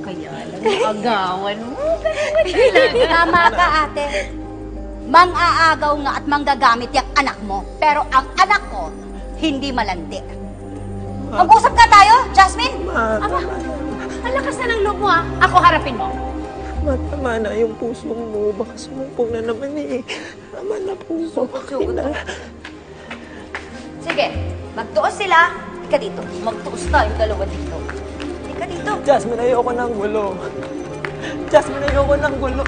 Kaya lang agawan mo. Tama ka, ate. Mang-aagaw nga at manggagamit yung anak mo. Pero ang anak ko, hindi malandi. Mag-usap ka tayo, Jasmine? Ama, ang lakas na ng loob mo, ha? Ako harapin mo. Tama na yung puso mo. Baka sumumpong na naman eh. Tama na puso. Bakit na? Sige, magtuos sila. Ika dito. Magtuos tayong dalawa dito. Ika dito. Jasmine, ayoko ng gulo. Jasmine, ayoko ng gulo.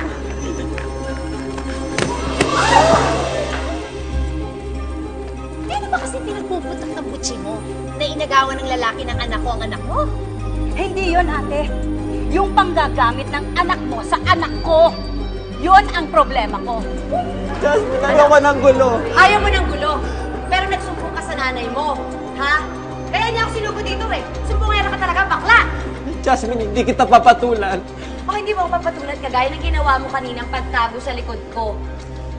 Ano ba kasi pinagpuputak ng butsi mo? Na inagawan ng lalaki ng anak ko ang anak mo? Hindi yon, ate. Yung panggagamit ng anak mo sa anak ko. Yun ang problema ko. Jasmine, ayoko ng gulo. Ayaw mo ng gulo. Pero nagsumbong ka sa nanay mo. Ha? Kaya niya ako sinuko dito eh. Sumbongera ka talaga, bakla! Jasmine, hindi kita papatulan. O hindi mo ako papatulan kagaya ng ginawa mo kaninang pagtago sa likod ko.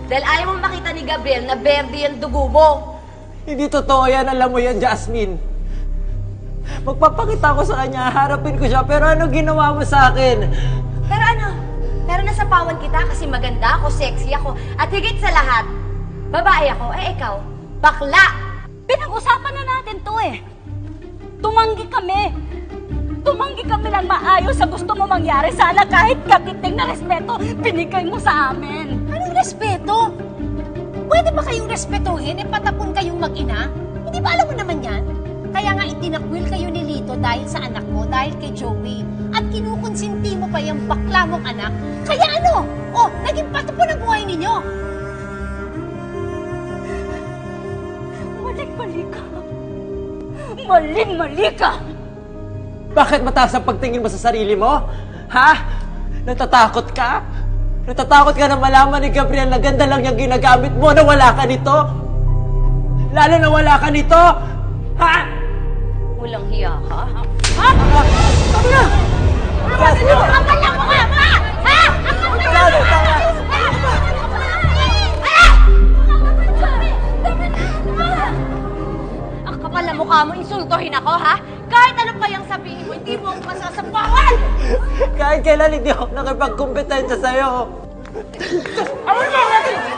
Dahil ayaw mong makita ni Gabriel na berde yung dugo mo. Hindi totoo yan, alam mo yan, Jasmine. Magpapakita ko sa kanya, harapin ko siya, pero ano ginawa mo sa akin? Pero ano? Pero nasapawan kita kasi maganda ako, sexy ako, at higit sa lahat, babae ako, eh ikaw, bakla! Pinag-usapan na natin to eh. Tumanggi kami. Tumanggi kami ng maayos sa gusto mo mangyari. Sana kahit katiting na respeto, binigay mo sa amin. Anong respeto? Pwede ba kayong respetuhin? Patapon kayong mag-ina? Hindi ba alam mo naman yan? Kaya nga itinakwil kayo ni Lito dahil sa anak mo, dahil kay Joey. At kinukonsinti mo pa yung bakla mong anak. Kaya ano? Oh, naging patapon ang buhay ninyo. Maling-mali ka. Maling-mali ka. Bakit mataas ang pagtingin mo sa sarili mo? Ha? Natatakot ka? Natatakot ka na malaman ni Gabriel na ganda lang yung ginagamit mo na wala ka nito? Lalo na wala ka nito? Ha? Walang hiya ka. Ha? Tama na! Kapal lang mo nga, ma! Ha? Ang kapal na mukha mo, insultohin ako, ha? Kahit ano pa yung sabihin mo, hindi mo ako masasapawan! Kahit kailan hindi ako nakipagkumpetensya sa'yo. Awal mo!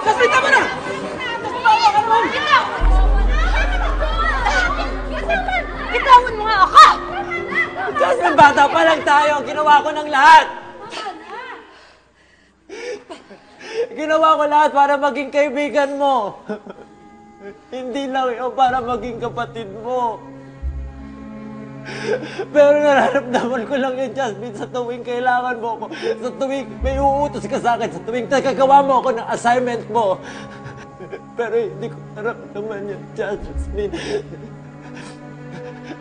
Kasbita mo na! Bitawan mo nga ako! Jasmine, bata pa lang tayo. Ginawa ko ng lahat. Ginawa ko lahat para maging kaibigan mo. Hindi lang yun para maging kapatid mo. Pero nararamdaman ko lang yun, Jasmine, sa tuwing kailangan mo ako. Sa tuwing may uutos ka sa akin. Sa tuwing nagkagawa mo ako ng assignment mo. Pero hindi ko nararamdaman yun, Jasmine.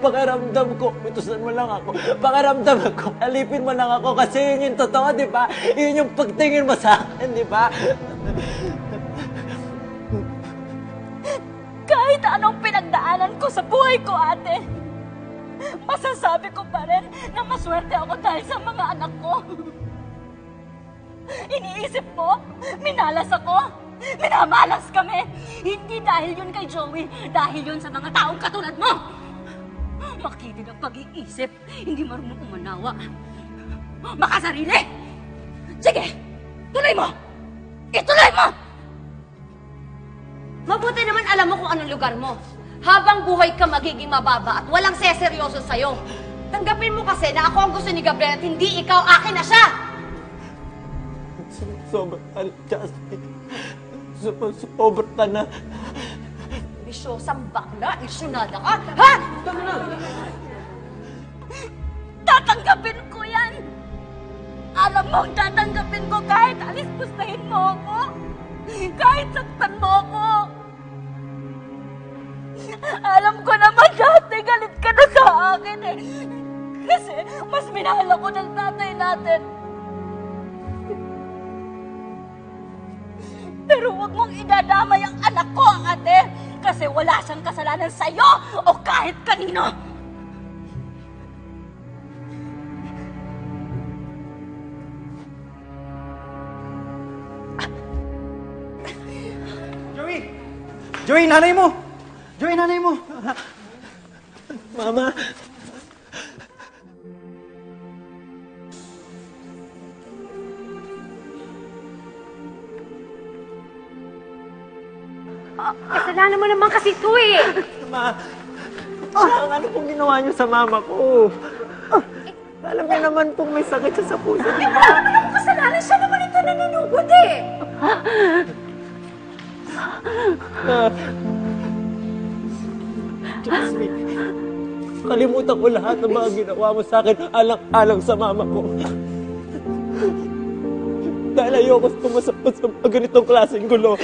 Pakiramdam ko, utusan mo lang ako. Pakiramdam ko, alipin mo lang ako kasi yun yung totoo, di ba? Yun yung pagtingin mo sa akin, di ba? Kahit anong pinagdaanan ko sa buhay ko, ate, masasabi ko pa rin na maswerte ako dahil sa mga anak ko. Iniisip mo, minalas ako, minamalas kami. Hindi dahil yun kay Joey, dahil yun sa mga taong katulad mo. Makitid ang pag-iisip, hindi marunong umanawa. Makasarili! Sige, tuloy mo! Ituloy mo! Mabuti naman alam mo kung anong lugar mo. Habang buhay ka magiging mababa at walang seseryoso sa'yo. Tanggapin mo kasi na ako ang gusto ni Gabriel at hindi ikaw, akin na siya! Sobra ka na, Jasmine. Sobra ka na. Bisyosang bakla, isyonada ka, ha? Tama na! Tatanggapin ko yan! Alam mo, tatanggapin ko kahit alis-pustahin mo ako. Kahit saktan mo ako. Alam ko naman dati galit ka na sa akin eh. Kasi mas minahal ako ng tatay natin. Pero huwag mong idadamay ang anak ko, ate. Kasi wala siyang kasalanan sa'yo o kahit kanino. Joey! Joey, nanay mo! Joey, nanay mo! Mama! Kasalanan mo naman kasi ito eh. Ma, Siyang, ano pong ginawa niyo sa mama ko? Alam niyo naman pong may sakit siya sa puso, di ba? Ano naman kasalanan? Siya naman ito nanunugod eh. Jasmine, kalimutan ko lahat ng mga ginawa mo sa akin alang-alang sa mama ko. Dahil ayoko pumasok sa mga ganitong klaseng gulo.